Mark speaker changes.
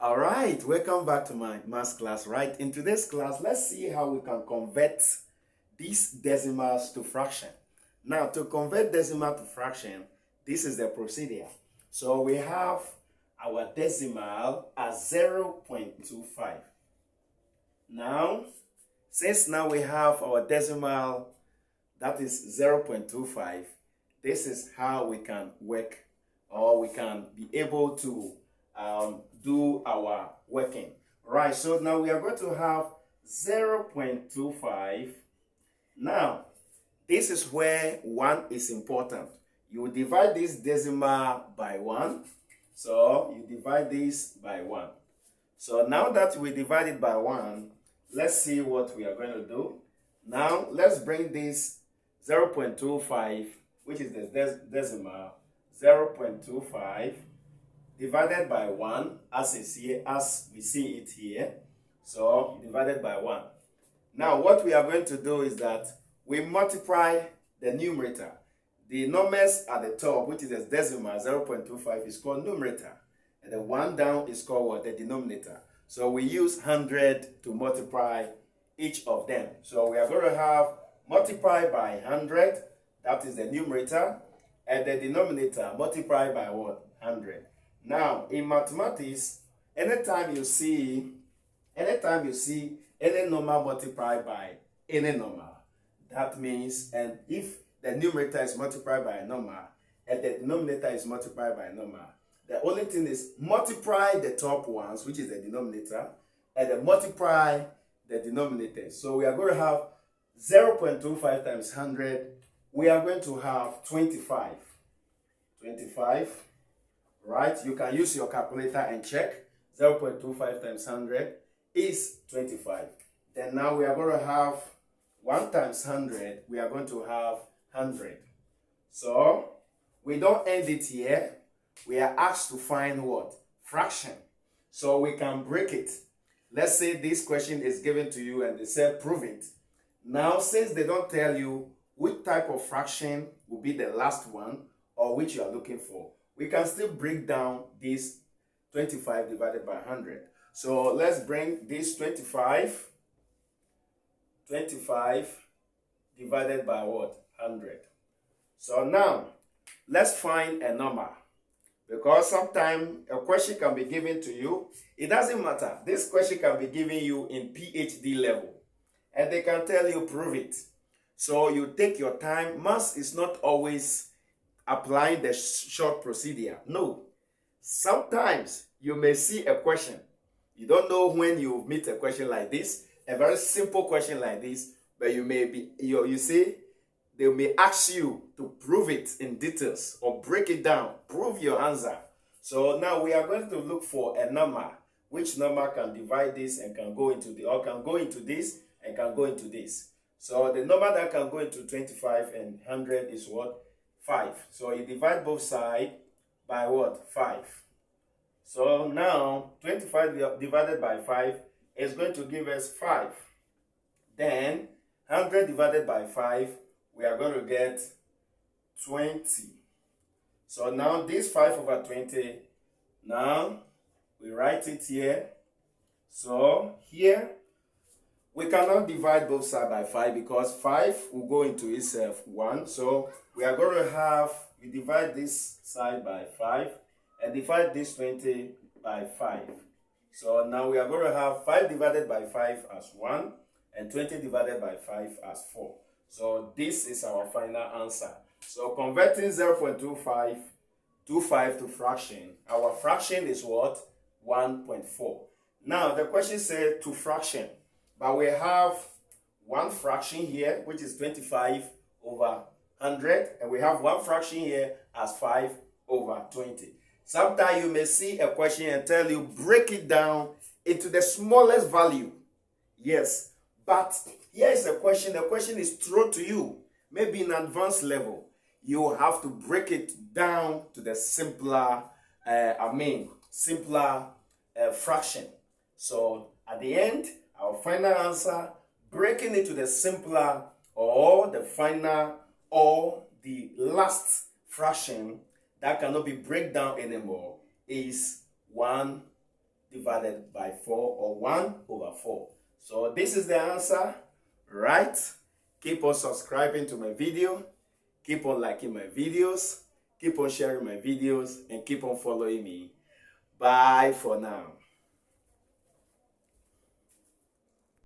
Speaker 1: All right, welcome back to my math class. Right, in today's class, let's see how we can convert these decimals to fraction. Now, to convert decimal to fraction, this is the procedure. So we have our decimal as 0.25. Now, since now we have our decimal that is 0.25, this is how we can work, or we can be able to do our working. Right, so now we are going to have 0.25. Now, this is where 1 is important. You divide this decimal by 1. So you divide this by 1. So now that we divide it by 1, let's see what we are going to do. Now, let's bring this 0.25, which is the decimal, 0.25 divided by 1 as we see it here. So divided by 1. Now what we are going to do is that we multiply the numerator. The numbers at the top, which is the decimal 0.25, is called numerator, and the 1 down is called what? The denominator. So we use 100 to multiply each of them. So we are going to have multiply by 100, that is the numerator, and the denominator multiply by what? 100. Now, in mathematics, anytime you see any number multiplied by any number, that means, and if the numerator is multiplied by a number and the denominator is multiplied by a number, the only thing is multiply the top ones, which is the denominator, and then multiply the denominator. So we are going to have 0.25 times 100. We are going to have 25. 25. Right, you can use your calculator and check. 0.25 times 100 is 25. Then now we are going to have 1 times 100. We are going to have 100. So we don't end it here. We are asked to find what? Fraction. So we can break it. Let's say this question is given to you and they say prove it. Now, since they don't tell you which type of fraction will be the last one or which you are looking for, we can still break down this 25 divided by 100. So let's bring this 25 divided by what? 100. So now, let's find a number. Because sometimes a question can be given to you. It doesn't matter. This question can be given you in PhD level. And they can tell you prove it. So you take your time. Maths is not always applying the short procedure. No. Sometimes you may see a question. You don't know when you meet a question like this, a very simple question like this, but you may be, you see, they may ask you to prove it in details or break it down, prove your answer. So now we are going to look for a number. Which number can divide this and can go into the, or can go into this and can go into this. So the number that can go into 25 and 100 is what? 5. So you divide both sides by what? 5. So now 25 divided by 5 is going to give us 5. Then 100 divided by 5, we are going to get 20. So now this 5 over 20, now we write it here. So here we cannot divide both sides by 5 because 5 will go into itself 1. So we are going to have, we divide this side by 5 and divide this 20 by 5. So now we are going to have 5 divided by 5 as 1 and 20 divided by 5 as 4. So this is our final answer. So converting 0.25 to fraction, our fraction is what? 1.4. Now the question said to fraction. But we have one fraction here, which is 25 over 100. And we have one fraction here as 5 over 20. Sometimes you may see a question and tell you, break it down into the smallest value. Yes, but here is a question. The question is thrown to you. Maybe in advanced level, you have to break it down to the simpler, fraction. So at the end, our final answer, breaking it to the simpler or the final or the last fraction that cannot be break down anymore is 1 divided by 4, or 1 over 4. So this is the answer, right? Keep on subscribing to my video, keep on liking my videos, keep on sharing my videos, and keep on following me. Bye for now.